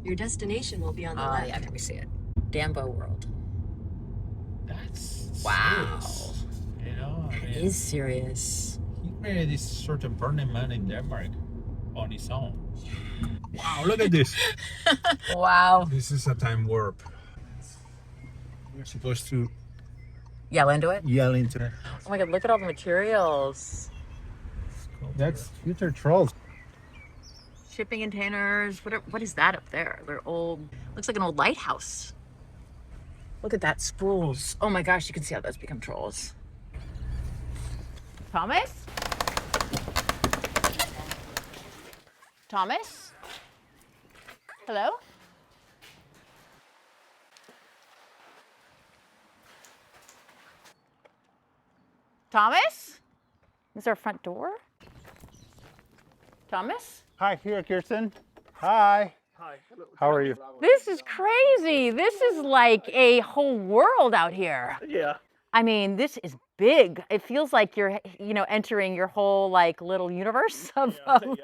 Your destination will be on the left. Yeah, let me see it. Dambo World. That's Wow. serious. You know, I mean, It is serious. he made this sort of Burning Man in Denmark on his own. Wow, look at this. Wow. This is a time warp. We're supposed to Yell into it? yell into it. Oh my god, look at all the materials. That's future trolls. Shipping containers. What is that up there? They're old. Looks like an old lighthouse. Look at that, spools. Oh my gosh, you can see how those become trolls. Thomas? Thomas? Hello? Thomas? Is there a front door? Thomas? Hi, here, Kirsten. Hi. Hi. Hello. How are you? This is crazy. This is like a whole world out here. Yeah. I mean, this is big. It feels like you're, entering your whole like little universe of. It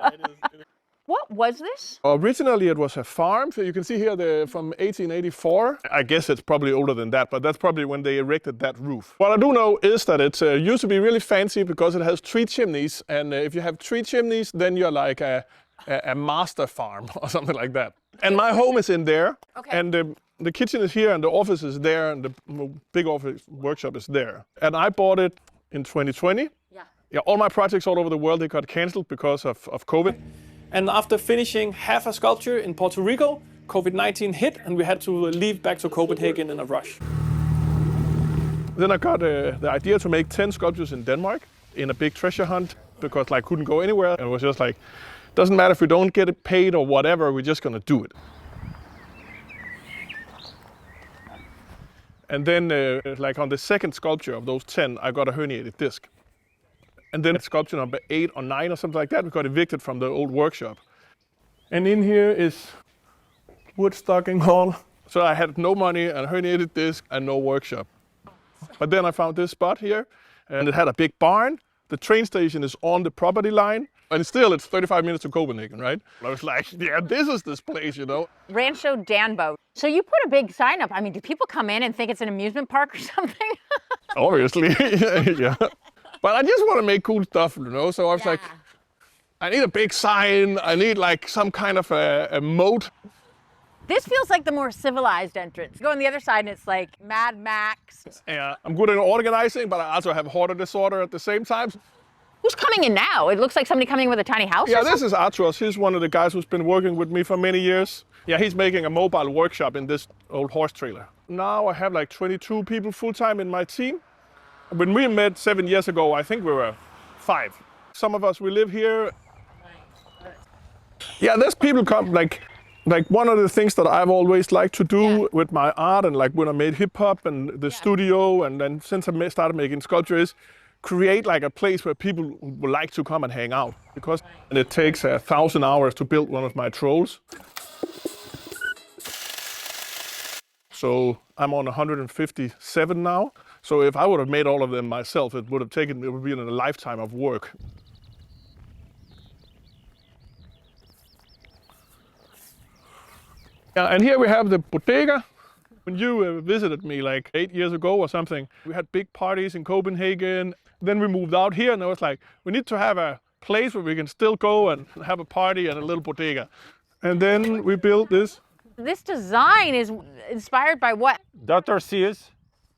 is. What was this? Originally, it was a farm. So you can see here from 1884. I guess it's probably older than that, but that's probably when they erected that roof. What I do know is that it used to be really fancy because it has 3 chimneys. And if you have 3 chimneys, then you're like a master farm or something like that. And my home is in there. Okay. And the kitchen is here and the office is there and the big office workshop is there. And I bought it in 2020. Yeah, all my projects all over the world, they got canceled because of COVID. And after finishing half a sculpture in Puerto Rico, COVID-19 hit and we had to leave back to Copenhagen in a rush. Then I got the idea to make 10 sculptures in Denmark in a big treasure hunt because I couldn't go anywhere. And it was just like, doesn't matter if we don't get it paid or whatever, we're just gonna do it. And then like on the second sculpture of those 10, I got a herniated disc. And then sculpture number 8 or 9 or something like that, we got evicted from the old workshop. And in here is wood stocking hall. So I had no money, a herniated disc, and no workshop. But then I found this spot here, and it had a big barn. The train station is on the property line, and still it's 35 minutes to Copenhagen, right? I was like, yeah, this is this place, Rancho Dambo. So you put a big sign up. I mean, do people come in and think it's an amusement park or something? Obviously, yeah. But I just want to make cool stuff, So I was like, I need a big sign. I need like some kind of a moat. This feels like the more civilized entrance. Go on the other side and it's like Mad Max. Yeah, I'm good at organizing, but I also have hoarder disorder at the same time. Who's coming in now? It looks like somebody coming in with a tiny house. Yeah, this is Arturos. He's one of the guys who's been working with me for many years. Yeah, he's making a mobile workshop in this old horse trailer. Now I have like 22 people full-time in my team. When we met 7 years ago, I think we were 5. Some of us, we live here. Yeah, there's people come, like one of the things that I've always liked to do with my art and like when I made hip hop and the studio and then since I started making sculpture is create like a place where people would like to come and hang out. Because it takes 1,000 hours to build one of my trolls. So I'm on 157 now. So if I would have made all of them myself, it would be a lifetime of work. Yeah, and here we have the bodega. When you visited me like 8 years ago or something, we had big parties in Copenhagen. Then we moved out here and I was like, we need to have a place where we can still go and have a party and a little bodega. And then we built this. This design is inspired by what? Dr. Seuss.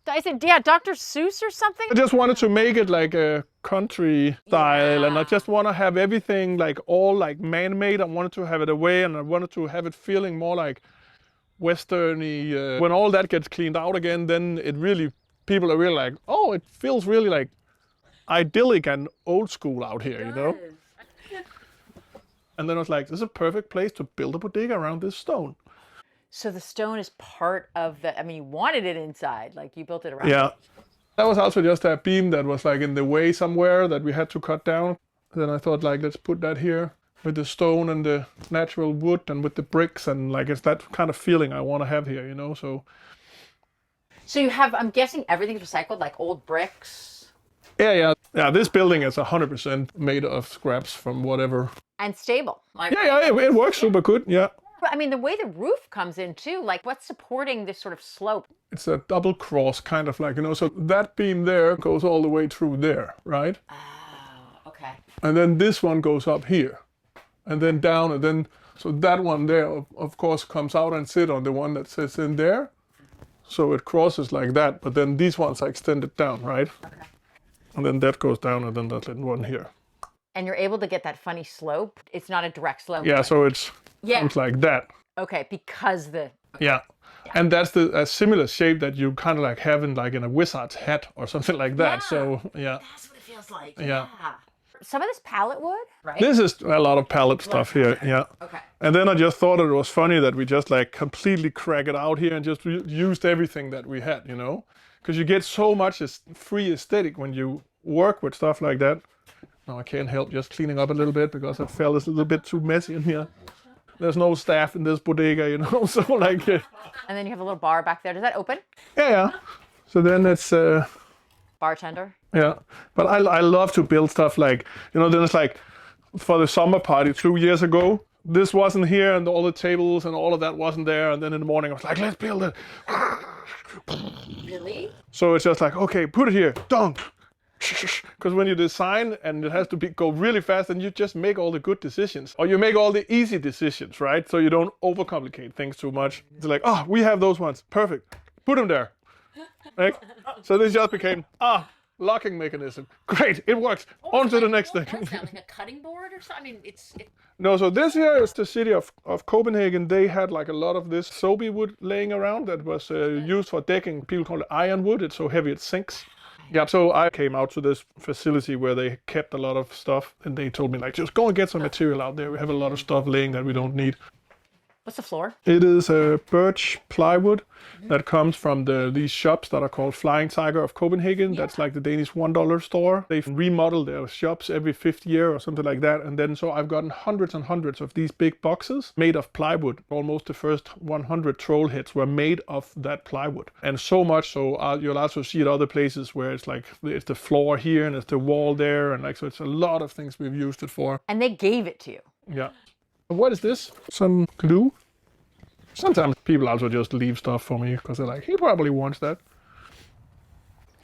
I said, yeah, Dr. Seuss or something? I just wanted to make it like a country style and I just want to have everything like all like man-made. I wanted to have it away and I wanted to have it feeling more like Western-y. When all that gets cleaned out again, then people are really like, oh, it feels really like idyllic and old school out here, And then I was like, this is a perfect place to build a bodega around this stone. So the stone is part of you wanted it inside, like you built it around. Yeah. That was also just a beam that was like in the way somewhere that we had to cut down. Then I thought like, let's put that here with the stone and the natural wood and with the bricks and like, it's that kind of feeling I want to have here, So you have, I'm guessing everything's recycled, like old bricks? Yeah, this building is 100% made of scraps from whatever. And stable. Yeah, it works super good, yeah. But I mean, the way the roof comes in too, like what's supporting this sort of slope? It's a double cross, kind of like, so that beam there goes all the way through there, right? Oh, okay. And then this one goes up here, and then down, and then, so that one there, of course, comes out and sit on the one that sits in there. So it crosses like that, but then these ones are extended down, right? Okay. And then that goes down, and then that little one here. And you're able to get that funny slope. It's not a direct slope. Yeah, so it's comes like that. Okay, because the... Okay. Yeah. And that's a similar shape that you kind of like have in a wizard's hat or something like that. Yeah. So, yeah. That's what it feels like. Yeah. Some of this pallet wood, right? This is a lot of pallet stuff here, yeah. Okay. And then I just thought it was funny that we just like completely crack it out here and just used everything that we had, Because you get so much free aesthetic when you work with stuff like that. Now I can't help just cleaning up a little bit because I felt it's a little bit too messy in here. There's no staff in this bodega, so like... And then you have a little bar back there. Does that open? Yeah. So then it's... Bartender? Yeah. But I love to build stuff like, then it's like for the summer party 2 years ago, this wasn't here and all the tables and all of that wasn't there. And then in the morning I was like, let's build it. Really? So it's just like, okay, put it here, done. Because when you design and it has to go really fast, and you just make all the good decisions, or you make all the easy decisions, right? So you don't overcomplicate things too much. It's like, oh, we have those ones, perfect, put them there. Right? So this just became locking mechanism. Great, it works. On to the next thing. What's that, like a cutting board or something? I mean, No, so this here is the city of Copenhagen. They had like a lot of this soapy wood laying around that was used for decking. People call it ironwood. It's so heavy it sinks. Yeah, so I came out to this facility where they kept a lot of stuff, and they told me, like, just go and get some material out there. We have a lot of stuff laying that we don't need. what's the floor? It is a birch plywood that comes from these shops that are called Flying Tiger of Copenhagen. Yeah. That's like the Danish $1 store. They remodel their shops every 5th year or something like that. And then so I've gotten hundreds and hundreds of these big boxes made of plywood. Almost the first 100 troll heads were made of that plywood. And so much so you'll also see it other places where it's like it's the floor here and it's the wall there. And like so it's a lot of things we've used it for. And they gave it to you. Yeah. What is this? Some glue? Sometimes people also just leave stuff for me because they're like, he probably wants that.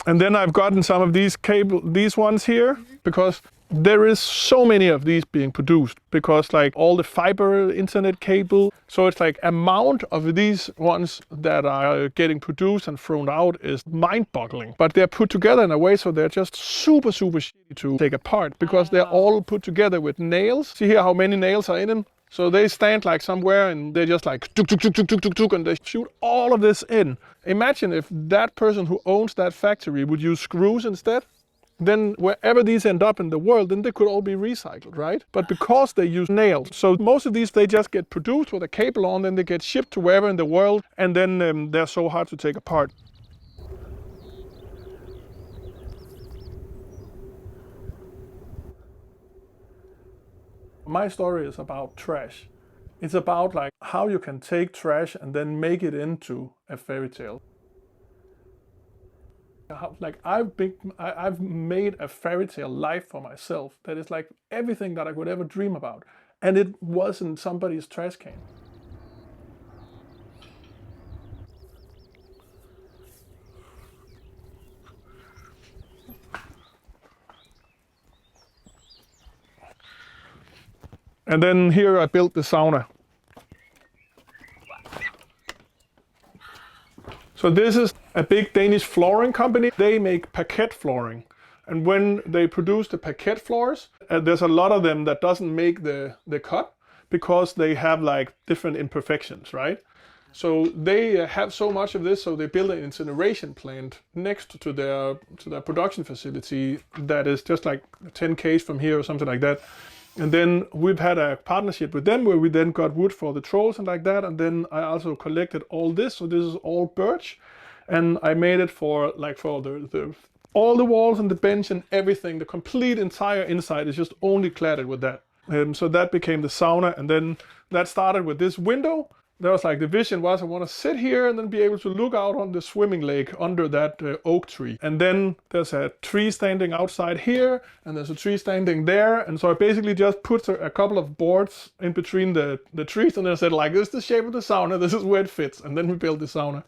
And then I've gotten some of these ones here because there is so many of these being produced because like all the fiber internet cable. So it's like amount of these ones that are getting produced and thrown out is mind-boggling. But they're put together in a way so they're just super, super shitty to take apart because they're all put together with nails. See here how many nails are in them? So they stand like somewhere and they just like tuk, tuk, tuk, tuk, tuk, tuk, tuk, and they shoot all of this in. Imagine if that person who owns that factory would use screws instead. Then wherever these end up in the world, then they could all be recycled, right? But because they use nails, so most of these, they just get produced with a cable on, then they get shipped to wherever in the world, and then they're so hard to take apart. My story is about trash. It's about like how you can take trash and then make it into a fairy tale. Like I've made a fairy tale life for myself that is like everything that I could ever dream about, and it wasn't somebody's trash can. And then here I built the sauna. So this is a big Danish flooring company. They make parquet flooring. And when they produce the parquet floors, there's a lot of them that doesn't make the cut because they have like different imperfections, right? So they have so much of this, so they build an incineration plant next to their production facility that is just like 10 km from here or something like that. And then we've had a partnership with them where we then got wood for the trolls and like that. And then I also collected all this. So this is all birch. And I made it for all the walls and the bench and everything. The complete entire inside is just only cladded with that. So that became the sauna. And then that started with this window That was like the vision was I want to sit here and then be able to look out on the swimming lake under that oak tree. And then there's a tree standing outside here and there's a tree standing there. And so I basically just put a couple of boards in between the trees and I said like, this is the shape of the sauna, this is where it fits. And then we built the sauna.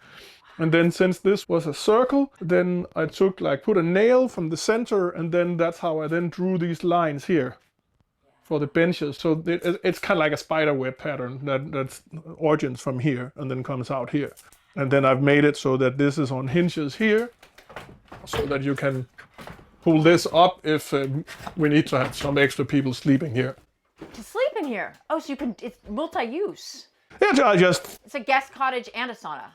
And then since this was a circle, then I put a nail from the center and then that's how I then drew these lines here for the benches. So it's kind of like a spider web pattern that's origins from here and then comes out here. And then I've made it so that this is on hinges here so that you can pull this up if we need to have some extra people sleeping here. To sleep in here? Oh, so you can, it's multi-use. Yeah, It's a guest cottage and a sauna.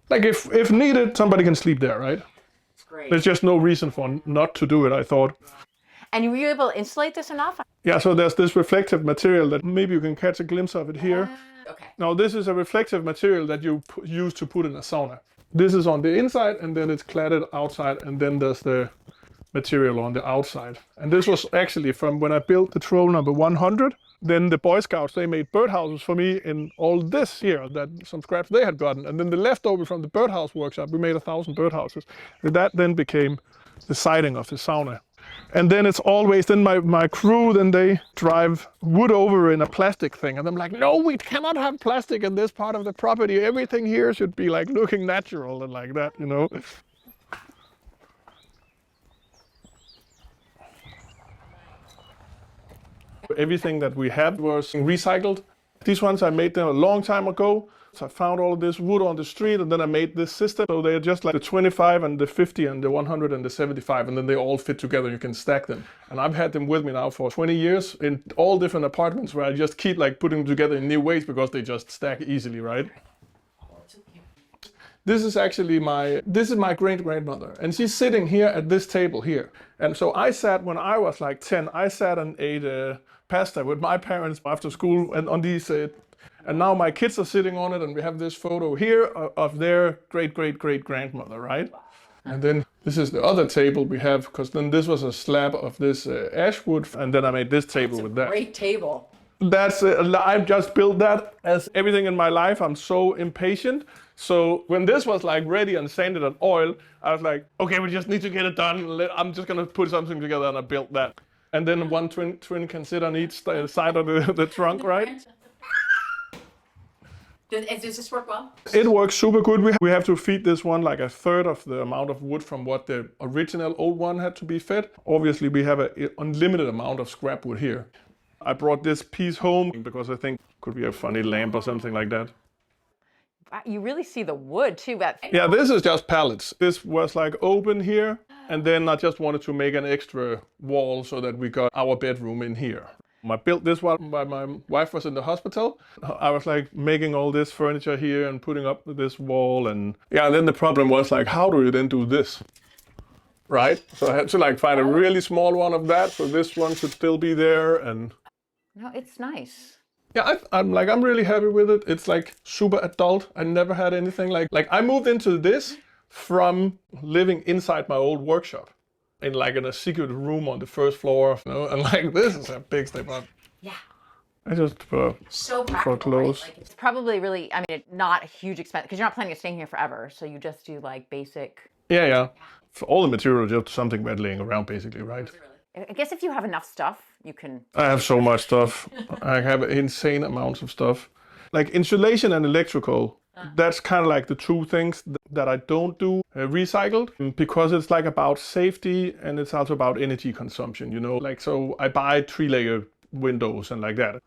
Like if needed, somebody can sleep there, right? It's great. There's just no reason for not to do it, I thought. And were you able to insulate this enough? Yeah, so there's this reflective material that maybe you can catch a glimpse of it here. Okay. Now this is a reflective material that you use to put in a sauna. This is on the inside and then it's cladded outside and then there's the material on the outside. And this was actually from when I built the troll number 100. Then the Boy Scouts, they made birdhouses for me in all this here, that some scraps they had gotten. And then the leftover from the birdhouse workshop, we made 1,000 birdhouses. That then became the siding of the sauna. And then it's always, then my crew, then they drive wood over in a plastic thing. And I'm like, no, we cannot have plastic in this part of the property. Everything here should be like looking natural and like that, you know. Everything that we had was recycled. These ones I made them a long time ago. So I found all of this wood on the street and then I made this system. So they're just like the 25 and the 50 and the 100 and the 75 and then they all fit together. You can stack them. And I've had them with me now for 20 years in all different apartments where I just keep like putting them together in new ways because they just stack easily, right? This is actually my great-grandmother and she's sitting here at this table here. And so I sat when I was like 10, I sat and ate pasta with my parents after school and on these, and now my kids are sitting on it and we have this photo here of their great-great-great-grandmother, right? And then this is the other table we have because then this was a slab of this ash wood and then I made this table with that. Great table. That's I've just built that as everything in my life. I'm so impatient. So when this was like ready and sanded and oil, I was like, okay, we just need to get it done. I'm just gonna put something together and I built that. And then one twin can sit on each side of the trunk, right? Does this work well? It works super good. We have to feed this one like a third of the amount of wood from what the original old one had to be fed. Obviously, we have an unlimited amount of scrap wood here. I brought this piece home because I think it could be a funny lamp or something like that. You really see the wood too. Yeah, this is just pallets. This was like open here. And then I just wanted to make an extra wall so that we got our bedroom in here. I built this one while my wife was in the hospital. I was like making all this furniture here and putting up this wall. And yeah, and then the problem was like, how do you then do this? Right? So I had to like find a really small one of that. So this one should still be there. And no, it's nice. yeah, I'm really happy with it. It's like super adult. I never had anything like I moved into this from living inside my old workshop in a secret room on the first floor, you know, and like this is a big step up. Yeah. I just so practical, clothes. right? Like it's probably really, I mean, not a huge expense because you're not planning on staying here forever. So you just do like basic. Yeah. For all the material, just something bad laying around basically, right? I guess if you have enough stuff, you can. I have so much stuff. I have insane amounts of stuff. Like insulation and electrical. That's kind of like the two things that I don't do recycled because it's like about safety and it's also about energy consumption, you know, like, so I buy 3-layer windows and like that.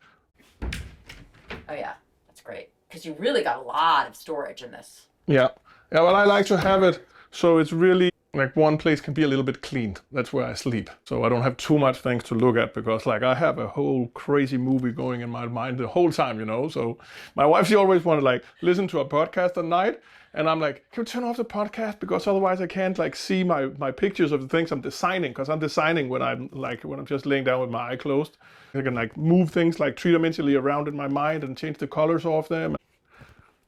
Oh yeah, that's great. Because you really got a lot of storage in this. Yeah, well, I like to have it so it's really like one place can be a little bit cleaned. That's where I sleep. So I don't have too much things to look at because like I have a whole crazy movie going in my mind the whole time, you know. So my wife, she always wanted to like listen to a podcast at night. And I'm like, can you turn off the podcast? Because otherwise I can't like see my pictures of the things I'm designing. Because I'm designing when I'm just laying down with my eye closed. I can like move things like 3-dimensionally around in my mind and change the colors of them.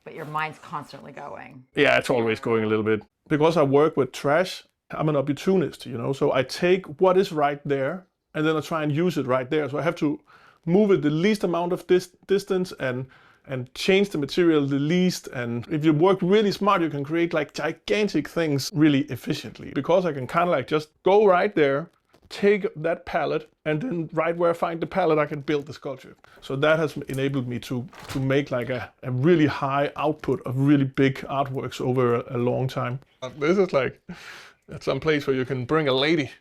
But your mind's constantly going. Yeah, it's always going a little bit. Because I work with trash, I'm an opportunist, you know, so I take what is right there and then I try and use it right there. So I have to move it the least amount of distance and and change the material the least. And if you work really smart, you can create like gigantic things really efficiently. Because I can kind of like just go right there, take that pallet, and then right where I find the pallet, I can build the sculpture. So that has enabled me to make like a really high output of really big artworks over a long time. This is like some place where you can bring a lady.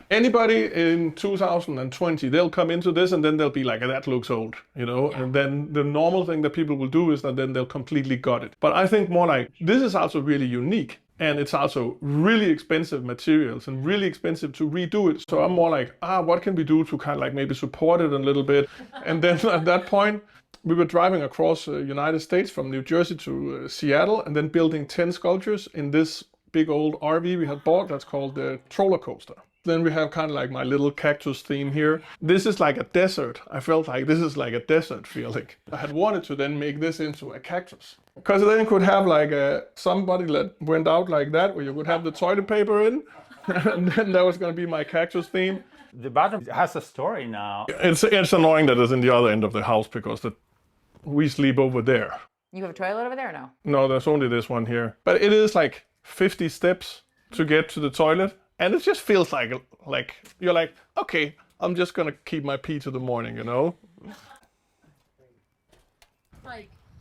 Anybody in 2020, they'll come into this and then they'll be like, that looks old, you know? Yeah. And then the normal thing that people will do is that then they'll completely gut it. But I think more like, this is also really unique. And it's also really expensive materials and really expensive to redo it. So I'm more like, what can we do to kind of like maybe support it a little bit? And then at that point, we were driving across the United States from New Jersey to Seattle and then building 10 sculptures in this big old RV we had bought that's called the roller coaster. Then we have kind of like my little cactus theme here. This is like a desert. I felt like this is like a desert feeling. I had wanted to then make this into a cactus. Because then you could have like somebody that went out like that, where you would have the toilet paper in, and then that was going to be my cactus theme. The bathroom has a story now. It's annoying that it's in the other end of the house because we sleep over there. You have a toilet over there or no? No, there's only this one here. But it is like 50 steps to get to the toilet. And it just feels like you're like, okay, I'm just gonna keep my pee to the morning, you know?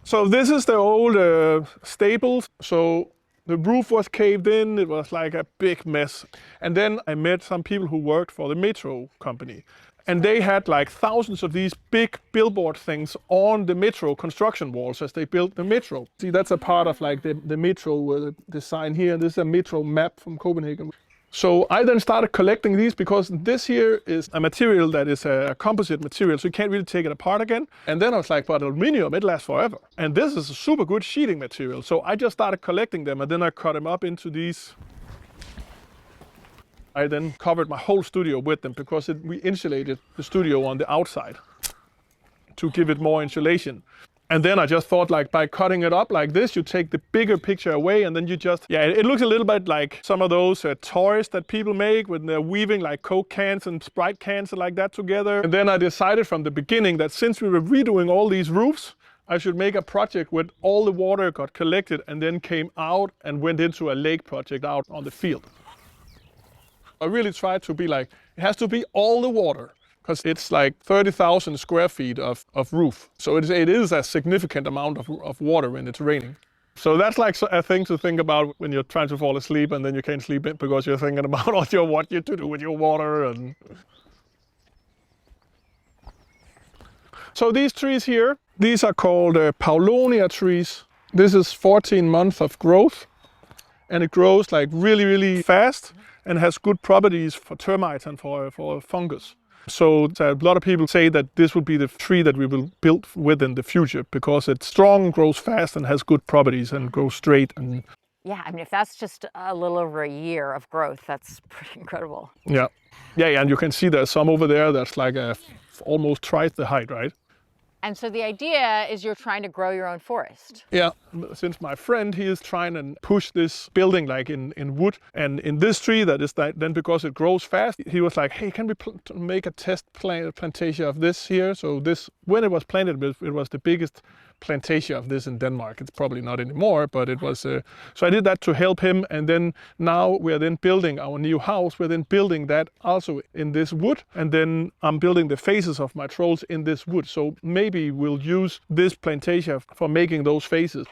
So this is the old stables. So the roof was caved in, it was like a big mess. And then I met some people who worked for the metro company. And they had like thousands of these big billboard things on the metro construction walls as they built the metro. See, that's a part of like the metro design here. This is a metro map from Copenhagen. So I then started collecting these because this here is a material that is a composite material, so you can't really take it apart again. And then I was like, but aluminum, it lasts forever. And this is a super good sheeting material. So I just started collecting them and then I cut them up into these. I then covered my whole studio with them because we insulated the studio on the outside to give it more insulation. And then I just thought, like, by cutting it up like this, you take the bigger picture away and then you just, it looks a little bit like some of those toys that people make when they're weaving like Coke cans and Sprite cans and like that together. And then I decided from the beginning that since we were redoing all these roofs, I should make a project where all the water got collected and then came out and went into a lake project out on the field. I really tried to be like, it has to be all the water. Because it's like 30,000 square feet of roof. So it is a significant amount of water when it's raining. So that's like a thing to think about when you're trying to fall asleep and then you can't sleep because you're thinking about what you to do with your water. And so these trees here, these are called Paulownia trees. This is 14 months of growth. And it grows like really, really fast and has good properties for termites and for fungus. So a lot of people say that this will be the tree that we will build with in the future because it's strong, grows fast, and has good properties and grows straight. And yeah, I mean, if that's just a little over a year of growth, that's pretty incredible. Yeah, and you can see there's some over there that's like almost twice the height, right? And so the idea is you're trying to grow your own forest. Yeah, since my friend, he is trying to push this building like in wood. And in this tree that is then because it grows fast, he was like, hey, can we make a test plantation of this here? So this, when it was planted, it was the biggest plantation of this in Denmark. It's probably not anymore, but it was. So I did that to help him. And then now we're then building our new house. We're then building that also in this wood. And then I'm building the faces of my trolls in this wood. So maybe we'll use this plantation for making those faces.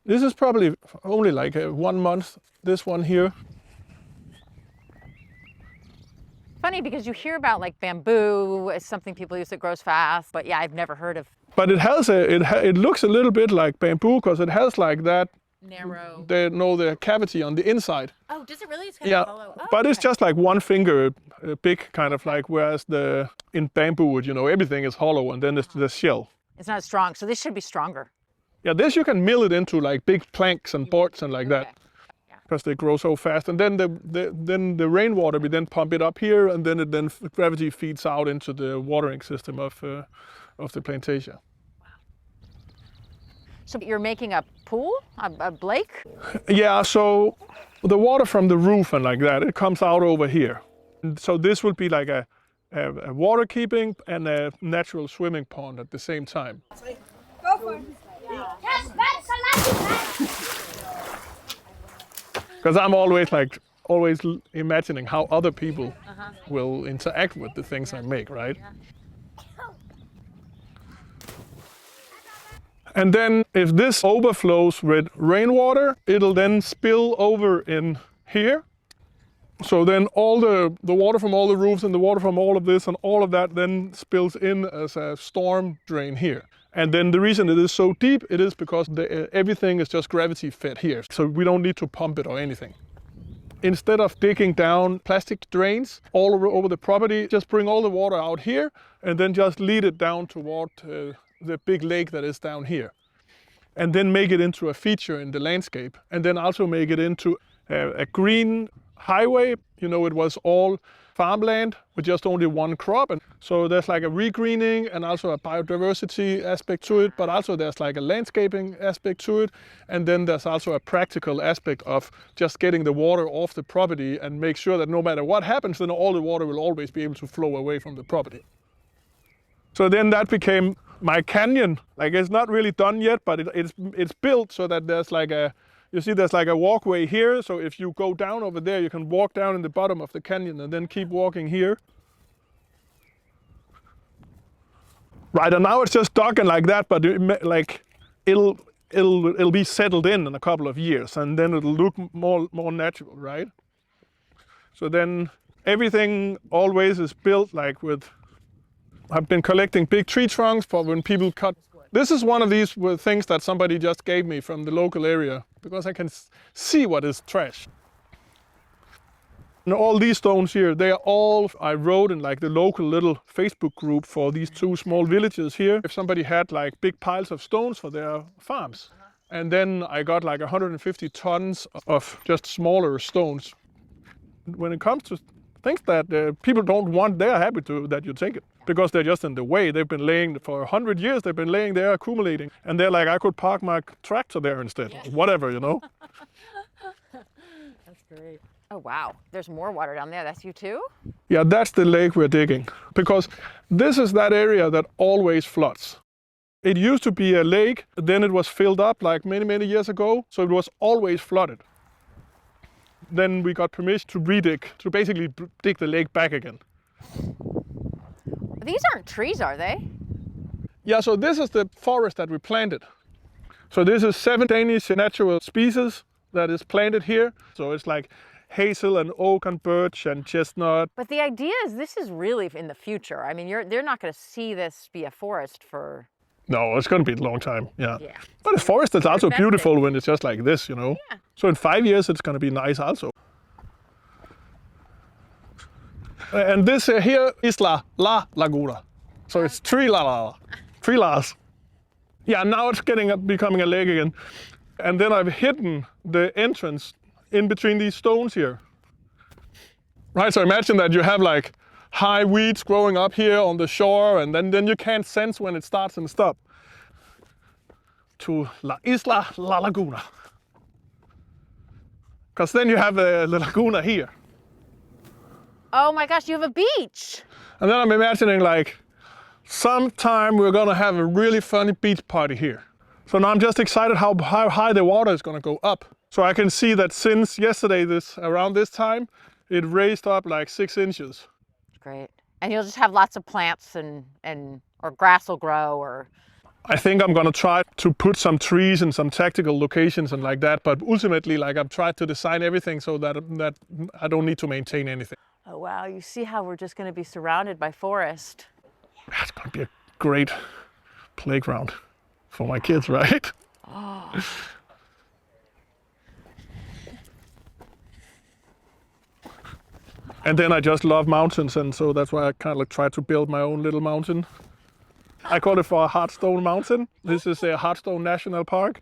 This is probably only like 1 month, this one here. Funny because you hear about like bamboo as something people use that grows fast, but yeah, I've never heard of. But it has it looks a little bit like bamboo because it has like that narrow. The cavity on the inside. Oh, does it really? It's kind of hollow. Oh, but it's just like 1 finger big, kind of like, whereas in bamboo wood, everything is hollow and then it's the shell. It's not strong, so this should be stronger. Yeah, this you can mill it into like big planks and boards and like that. Because they grow so fast, and then the rainwater, we then pump it up here, and then gravity feeds out into the watering system of the plantation. Wow. So you're making a pool, a lake? Yeah. So the water from the roof and like that, it comes out over here, And so this will be like a water keeping and a natural swimming pond at the same time. Go for it. Because I'm always imagining how other people will interact with the things I make, right? And then if this overflows with rainwater, it'll then spill over in here. So then all the water from all the roofs and the water from all of this and all of that then spills in as a storm drain here. And then the reason it is so deep, it is because everything is just gravity fed here. So we don't need to pump it or anything. Instead of digging down plastic drains all over the property, just bring all the water out here and then just lead it down toward the big lake that is down here. And then make it into a feature in the landscape. And then also make it into a green highway. You know, it was all farmland with just only one crop. And so there's like a regreening and also a biodiversity aspect to it, but also there's like a landscaping aspect to it. And then there's also a practical aspect of just getting the water off the property and make sure that no matter what happens, then all the water will always be able to flow away from the property. So then that became my canyon. Like, it's not really done yet, but it's built so that there's like there's like a walkway here. So if you go down over there, you can walk down in the bottom of the canyon and then keep walking here. Right, and now it's just dug in like that, but it'll be settled in a couple of years, and then it'll look more natural, right? So then everything always is built like with. I've been collecting big tree trunks for when people cut. This is one of these things that somebody just gave me from the local area because I can see what is trash. And all these stones here, they are all I wrote in like the local little Facebook group for these two small villages here. If somebody had like big piles of stones for their farms, and then I got like 150 tons of just smaller stones. When it comes to things that people don't want, they're happy that you take it. Because they're just in the way. They've been laying for 100 years, they've been laying there accumulating. And they're like, I could park my tractor there instead, yeah. Whatever, you know? That's great. Oh, wow. There's more water down there. That's you too? Yeah, that's the lake we're digging. Because this is that area that always floods. It used to be a lake, then it was filled up like many, many years ago. So it was always flooded. Then we got permission to redig, to basically dig the lake back again. These aren't trees, are they? Yeah, so this is the forest that we planted. So this is 7 Danish natural species that is planted here. So it's like hazel and oak and birch and chestnut. But the idea is this is really in the future. I mean, they're not going to see this be a forest for... No, it's going to be a long time, yeah. Yeah. But the forest is also beautiful when it's just like this, you know. Yeah. So in 5 years, it's going to be nice also. And this here is La Laguna. So it's three las. Yeah, now it's becoming a lake again. And then I've hidden the entrance in between these stones here. Right, so imagine that you have like high weeds growing up here on the shore, and then you can't sense when it starts and stops. To La Laguna. Because then you have the laguna here. Oh my gosh, you have a beach. And then I'm imagining like, sometime we're gonna have a really funny beach party here. So now I'm just excited how high the water is gonna go up. So I can see that since yesterday, around this time, it raised up like 6 inches. Great. And you'll just have lots of plants or grass will grow or... I think I'm gonna try to put some trees in some tactical locations and like that, but ultimately like I've tried to design everything so that I don't need to maintain anything. Oh wow, you see how we're just gonna be surrounded by forest. That's gonna be a great playground for my kids, right? Oh. And then I just love mountains, and so that's why I kind of like try to build my own little mountain. I call it for a Hardstone Mountain. This is a Hardstone National Park,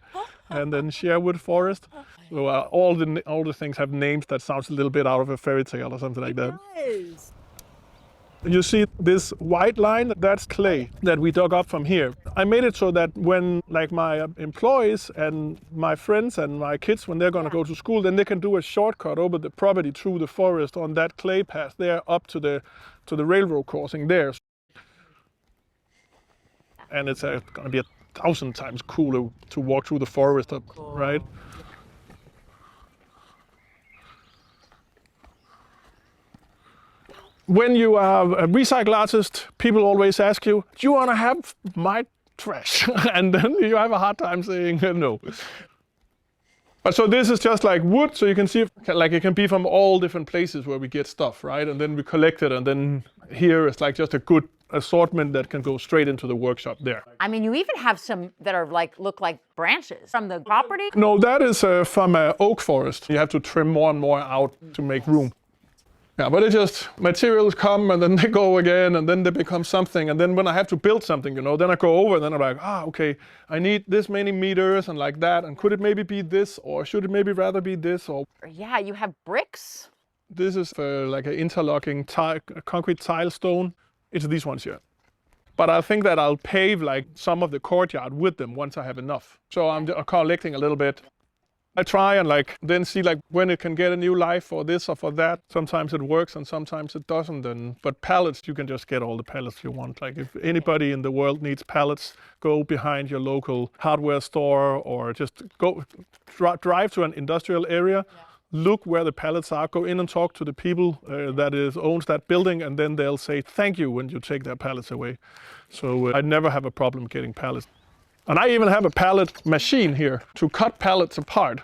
and then Sherwood Forest. So all the things have names that sounds a little bit out of a fairy tale or something like that. It does. You see this white line, that's clay that we dug up from here. I made it so that when like my employees and my friends and my kids, when they're gonna go to school, then they can do a shortcut over the property through the forest on that clay path there up to the railroad crossing there. And it's gonna be 1,000 times cooler to walk through the forest up, right? When you are a recycle artist, people always ask you, do you want to have my trash? And then you have a hard time saying no. So this is just like wood, so you can see like it can be from all different places where we get stuff, right? And then we collect it, and then here it's like just a good assortment that can go straight into the workshop there. I mean, you even have some that are like, look like branches from the property? No, that is from an oak forest. You have to trim more and more out to make room. Yeah, but it's just materials come and then they go again and then they become something. And then when I have to build something, then I go over and then I'm like, okay, I need this many meters and like that. And could it maybe be this, or should it maybe rather be this? Or yeah, you have bricks. This is like an interlocking concrete tile stone. It's these ones here. But I think that I'll pave like some of the courtyard with them once I have enough. So I'm collecting a little bit. I try and then see when it can get a new life for this or for that. Sometimes it works and sometimes it doesn't. But pallets, you can just get all the pallets you want. Like if anybody in the world needs pallets, go behind your local hardware store or just go drive to an industrial area. Yeah. Look where the pallets are. Go in and talk to the people that owns that building, and then they'll say thank you when you take their pallets away. So I never have a problem getting pallets. And I even have a pallet machine here to cut pallets apart.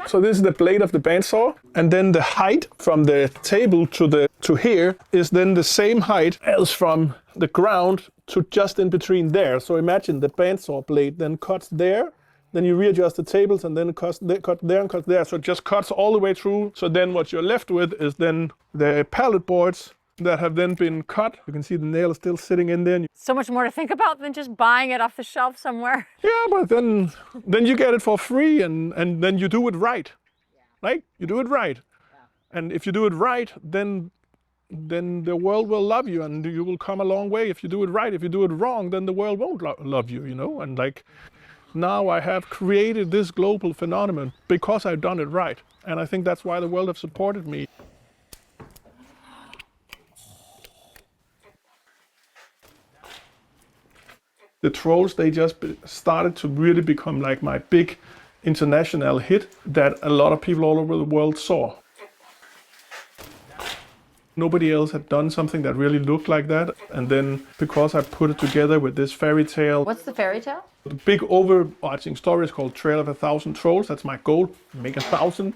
So this is the blade of the bandsaw, and then the height from the table to here is then the same height as from the ground to just in between there. So imagine the bandsaw blade then cuts there, then you readjust the tables and then cut there and cut there. So it just cuts all the way through. So then what you're left with is then the pallet boards that have then been cut. You can see the nail is still sitting in there. So much more to think about than just buying it off the shelf somewhere. Yeah, but then you get it for free and then you do it right. Yeah. Right? You do it right. Yeah. And if you do it right, then the world will love you and you will come a long way if you do it right. If you do it wrong, then the world won't love you, And now I have created this global phenomenon because I've done it right. And I think that's why the world have supported me. The trolls, they just started to really become like my big international hit that a lot of people all over the world saw. Nobody else had done something that really looked like that. And then because I put it together with this fairy tale. What's the fairy tale? The big overarching story is called Trail of 1,000 Trolls. That's my goal, make 1,000.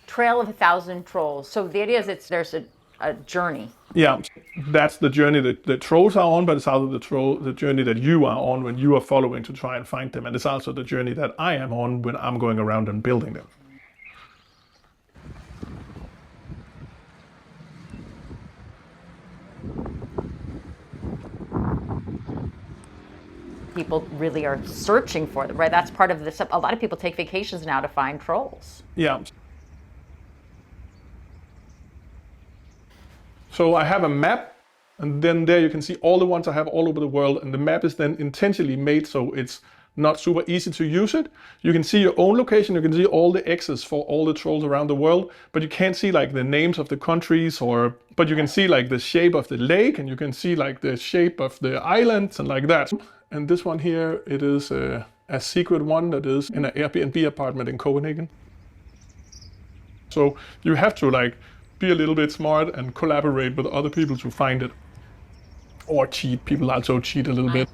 Trail of 1,000 Trolls. So the idea is there's a journey. Yeah, that's the journey that the trolls are on, but it's also the journey that you are on when you are following to try and find them. And it's also the journey that I am on when I'm going around and building them. People really are searching for them, right? That's part of this. A lot of people take vacations now to find trolls. Yeah. So I have a map, and then there you can see all the ones I have all over the world, and the map is then intentionally made so it's not super easy to use it. You can see your own location, you can see all the X's for all the trolls around the world, but you can't see the names of the countries, but you can see the shape of the lake, and you can see the shape of the islands and like that. And this one here, it is a secret one that is in an Airbnb apartment in Copenhagen. So you have to be a little bit smart and collaborate with other people to find it. Or cheat. People also cheat a little bit.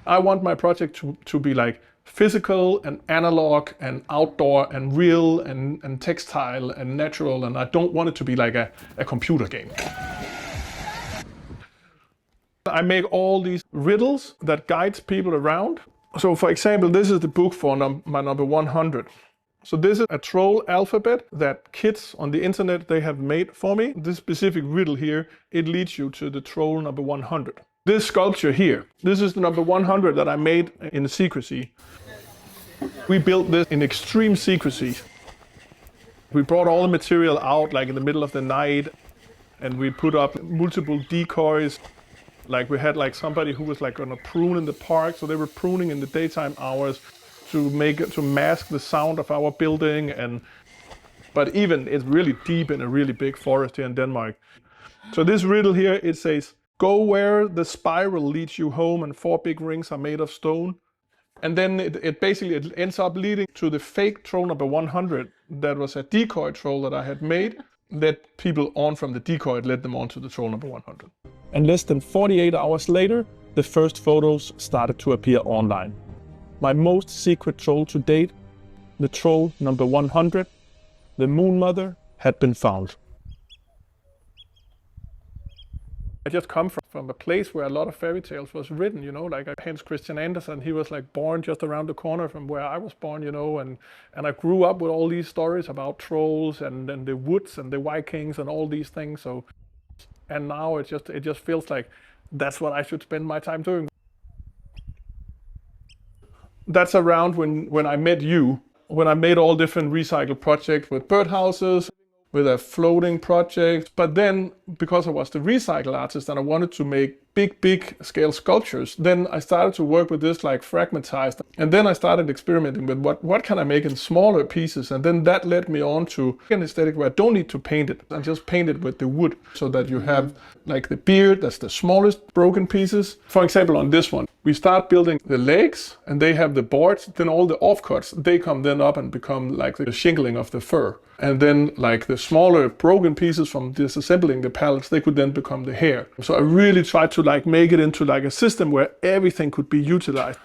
I want my project to be physical and analog and outdoor and real and textile and natural, and I don't want it to be a computer game. I make all these riddles that guides people around. So for example, this is the book for my number 100. So this is a troll alphabet that kids on the internet, they have made for me. This specific riddle here, it leads you to the troll number 100. This sculpture here, this is the number 100 that I made in secrecy. We built this in extreme secrecy. We brought all the material out like in the middle of the night, and we put up multiple decoys. Like we had like somebody who was like gonna prune in the park, so they were pruning in the daytime hours to mask the sound of our building. But even it's really deep in a really big forest here in Denmark. So this riddle here, it says, go where the spiral leads you home and 4 big rings are made of stone. And then it basically it ends up leading to the fake troll number 100. That was a decoy troll that I had made. Led people on from the decoy, it led them on to the troll number 100. And less than 48 hours later, the first photos started to appear online. My most secret troll to date, the troll number 100, the Moon Mother, had been found. I just come from a place where a lot of fairy tales was written, you know, like Hans Christian Andersen, he was like born just around the corner from where I was born, you know, and I grew up with all these stories about trolls and the woods and the Vikings and all these things. So, and now it just feels like that's what I should spend my time doing. That's around when I met you, when I made all different recycle projects with birdhouses, with a floating project. But then, because I was the recycle artist and I wanted to make big scale sculptures, then I started to work with this like fragmentized. And then I started experimenting with what can I make in smaller pieces. And then that led me on to an aesthetic where I don't need to paint it. I just paint it with the wood so that you have like the beard, that's the smallest broken pieces. For example, on this one, we start building the legs and they have the boards, then all the offcuts, they come then up and become like the shingling of the fur. And then like the smaller broken pieces from disassembling the pallets, they could then become the hair. So I really tried to like make it into like a system where everything could be utilized.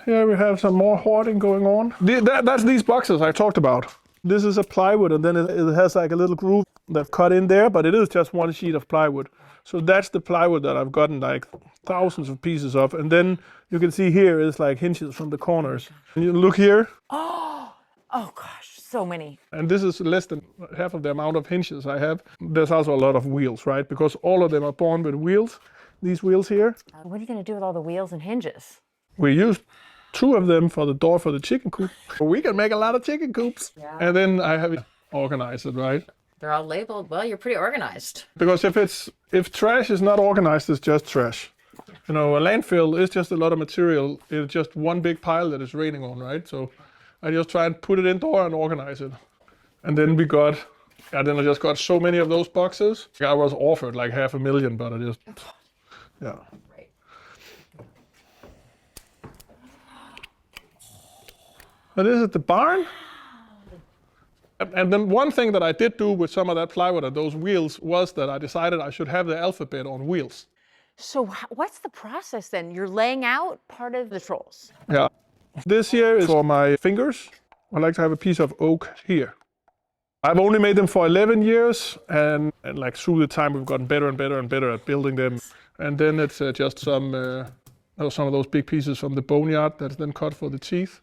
Here we have some more hoarding going on. That's these boxes I talked about. This is a plywood and then it has like a little groove that's cut in there, but it is just one sheet of plywood. So that's the plywood that I've gotten like thousands of pieces of. And then you can see here is like hinges from the corners. And you look here. Oh gosh, so many. And this is less than half of the amount of hinges I have. There's also a lot of wheels, right? Because all of them are born with wheels. These wheels here. What are you going to do with all the wheels and hinges? We used 2 of them for the door for the chicken coop. We can make a lot of chicken coops. Yeah. And then I have it organized, right? They're all labeled. Well, you're pretty organized. Because if trash is not organized, it's just trash. You know, a landfill is just a lot of material. It's just one big pile that is raining on, right? So I just try and put it indoor and organize it. And then I just got so many of those boxes. I was offered like 500,000, but I just, yeah. Right. And this is the barn. And then one thing that I did do with some of that plywood and those wheels was that I decided I should have the alphabet on wheels. So what's the process then? You're laying out part of the trolls. Yeah. This here is for my fingers. I like to have a piece of oak here. I've only made them for 11 years and like through the time we've gotten better and better and better at building them. And then it's just some of those big pieces from the boneyard that's then cut for the teeth.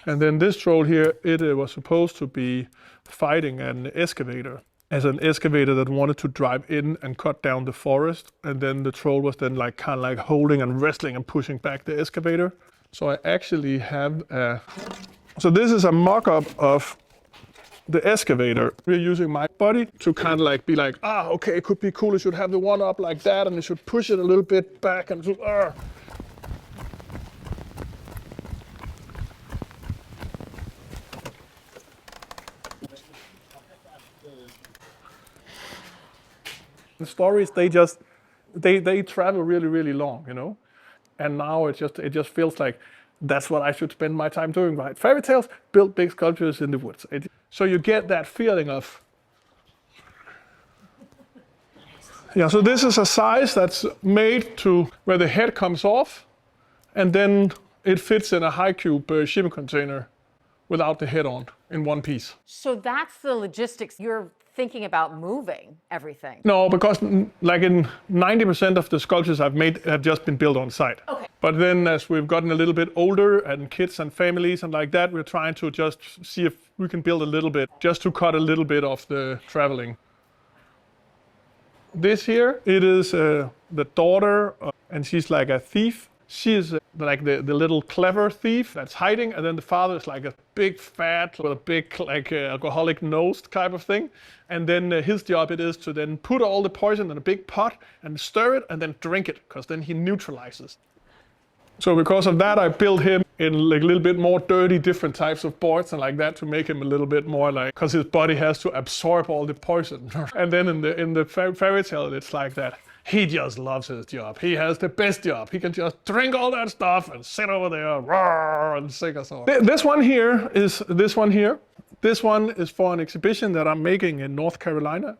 And then this troll here, it was supposed to be fighting an excavator. As an excavator that wanted to drive in and cut down the forest. And then the troll was then like kind of like holding and wrestling and pushing back the excavator. So I actually have so this is a mock-up of the excavator. We're using my body to kind of like be like, okay, it could be cool. It should have the one up like that and it should push it a little bit back and so, The stories, they travel really, really long, you know? And now it just feels like that's what I should spend my time doing, right? Fairy tales, build big sculptures in the woods. So you get that feeling of, yeah, so this is a size that's made to where the head comes off and then it fits in a high cube shipping container without the head on in one piece. So that's the logistics. You're thinking about moving everything. No, because like in 90% of the sculptures I've made have just been built on site. Okay. But then as we've gotten a little bit older and kids and families and like that, we're trying to just see if we can build a little bit, just to cut a little bit of the traveling. This here, it is the daughter, and she's like a thief. She is like the little clever thief that's hiding, and then the father is like a big fat with a big like alcoholic nose type of thing. And then his job it is to then put all the poison in a big pot and stir it and then drink it, because then he neutralizes. So because of that, I built him in like a little bit more dirty, different types of boards and like that to make him a little bit more like, because his body has to absorb all the poison. And then in the fairy tale, it's like that. He just loves his job. He has the best job. He can just drink all that stuff and sit over there, roar, and sing a song. This one here is this one here. This one is for an exhibition that I'm making in North Carolina,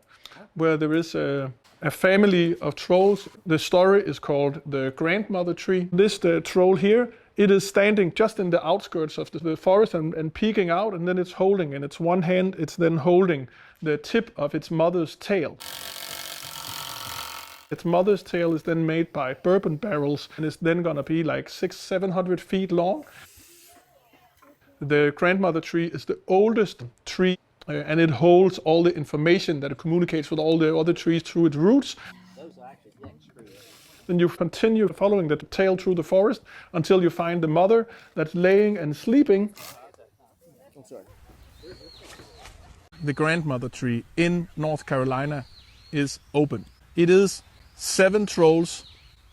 where there is a family of trolls. The story is called the grandmother tree. This troll here, it is standing just in the outskirts of the forest and peeking out, and then it's holding in its one hand, it's then holding the tip of its mother's tail. Its mother's tail is then made by bourbon barrels and is then gonna be like 600-700 feet long. The grandmother tree is the oldest tree and it holds all the information that it communicates with all the other trees through its roots. Then you continue following the tail through the forest until you find the mother that's laying and sleeping. The grandmother tree in North Carolina is open. It is 7 trolls.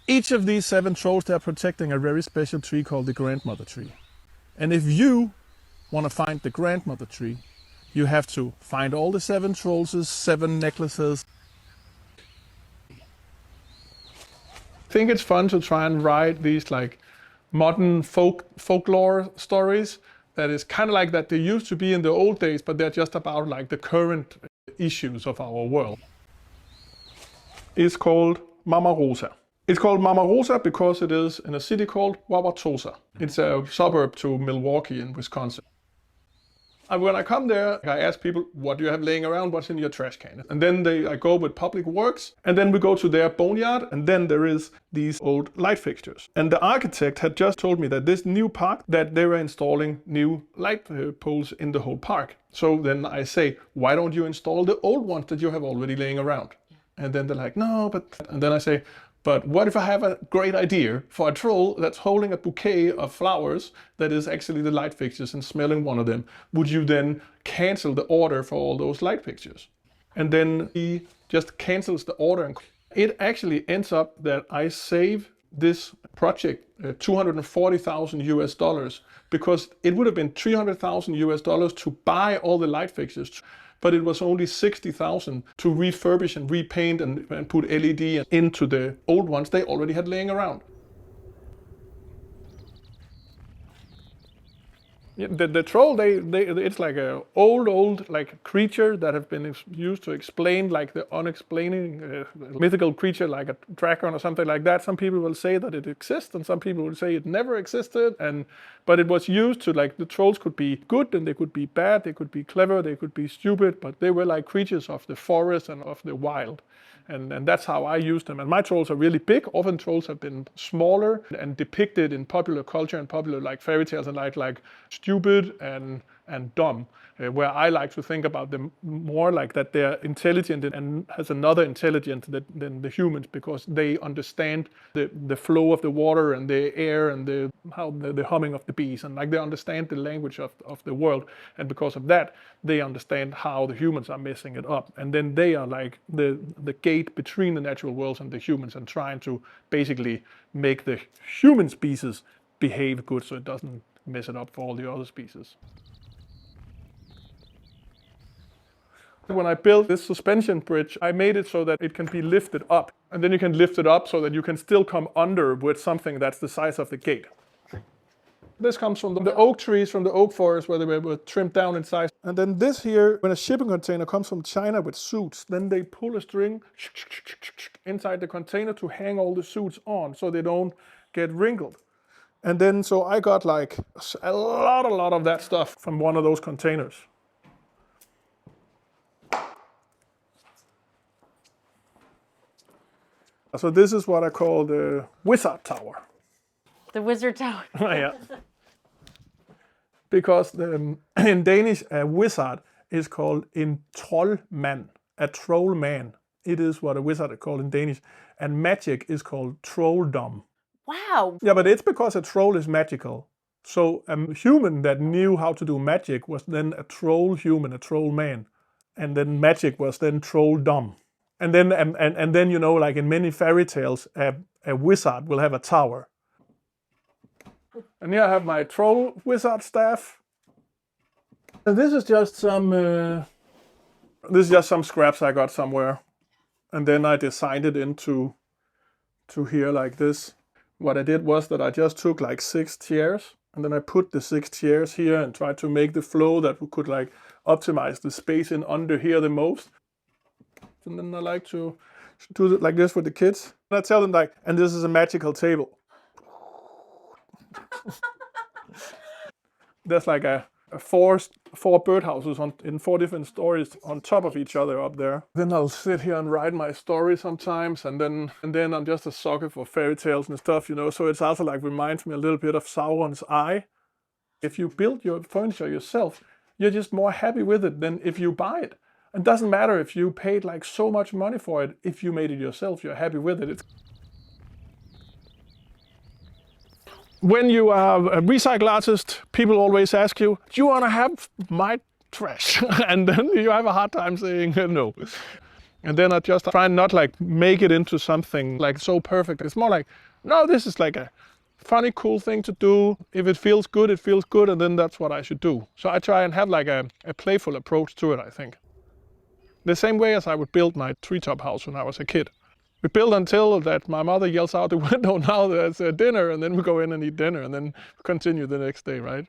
Each of these 7 trolls, they're protecting a very special tree called the grandmother tree. And if you want to find the grandmother tree, you have to find all the 7 trolls' 7 necklaces. I think it's fun to try and write these like modern folklore stories that is kind of like that they used to be in the old days, but they're just about like the current issues of our world. It's called Mama Rosa. It's called Mama Rosa because it is in a city called Wauwatosa. It's a suburb to Milwaukee in Wisconsin. And when I come there, I ask people, what do you have laying around? What's in your trash can? And then I go with Public Works, and then we go to their boneyard, and then there is these old light fixtures. And the architect had just told me that this new park, that they were installing new light poles in the whole park. So then I say, why don't you install the old ones that you have already laying around? And then they're like, no, but... And then I say, but what if I have a great idea for a troll that's holding a bouquet of flowers that is actually the light fixtures and smelling one of them? Would you then cancel the order for all those light fixtures? And then he just cancels the order. And it actually ends up that I save this project $240,000 because it would have been $300,000 to buy all the light fixtures. But it was only $60,000 to refurbish and repaint and put LED into the old ones they already had laying around. Yeah, the troll, it's like a old like creature that have been used to explain like the unexplaining mythical creature like a dragon or something like that. Some people will say that it exists, and some people will say it never existed. But it was used to like the trolls could be good and they could be bad, they could be clever, they could be stupid, but they were like creatures of the forest and of the wild. And that's how I use them. And my trolls are really big. Often trolls have been smaller and depicted in popular culture and popular like fairy tales and like stupid and dumb. Where I like to think about them more like that they're intelligent and has another intelligence than the humans, because they understand the flow of the water and the air and the humming of the bees, and like they understand the language of the world, and because of that they understand how the humans are messing it up, and then they are like the gate between the natural worlds and the humans, and trying to basically make the human species behave good so it doesn't mess it up for all the other species. When I built this suspension bridge, I made it so that it can be lifted up. And then you can lift it up so that you can still come under with something that's the size of the gate. This comes from the oak trees, from the oak forest, where they were trimmed down in size. And then this here, when a shipping container comes from China with suits, then they pull a string inside the container to hang all the suits on so they don't get wrinkled. And then so I got like a lot of that stuff from one of those containers. So this is what I call the wizard tower. The wizard tower. Yeah. Because in Danish, a wizard is called en troldmand, a troll man. It is what a wizard is called in Danish. And magic is called trolldom. Wow. Yeah, but it's because a troll is magical. So a human that knew how to do magic was then a troll human, a troll man. And then magic was then trolldom. And then, and then, you know, like in many fairy tales, a wizard will have a tower. And here I have my troll wizard staff. And this is just some scraps I got somewhere. And then I designed it into here like this. What I did was that I just took like 6 chairs, and then I put the 6 chairs here and tried to make the flow that we could like optimize the space in under here the most. And then I like to do it like this for the kids. And I tell them like, and this is a magical table. There's like a four birdhouses in 4 different stories on top of each other up there. Then I'll sit here and write my story sometimes, and then I'm just a sucker for fairy tales and stuff, you know. So it's also like reminds me a little bit of Sauron's eye. If you build your furniture yourself, you're just more happy with it than if you buy it. It doesn't matter if you paid like so much money for it. If you made it yourself, you're happy with it. When you are a recycle artist, people always ask you, do you want to have my trash? And then you have a hard time saying no. And then I just try and not like make it into something like so perfect. It's more like, no, this is like a funny, cool thing to do. If it feels good, it feels good, and then that's what I should do. So I try and have like a playful approach to it, I think. The same way as I would build my treetop house when I was a kid. We build until that my mother yells out the window, now there's a dinner, and then we go in and eat dinner and then continue the next day, right?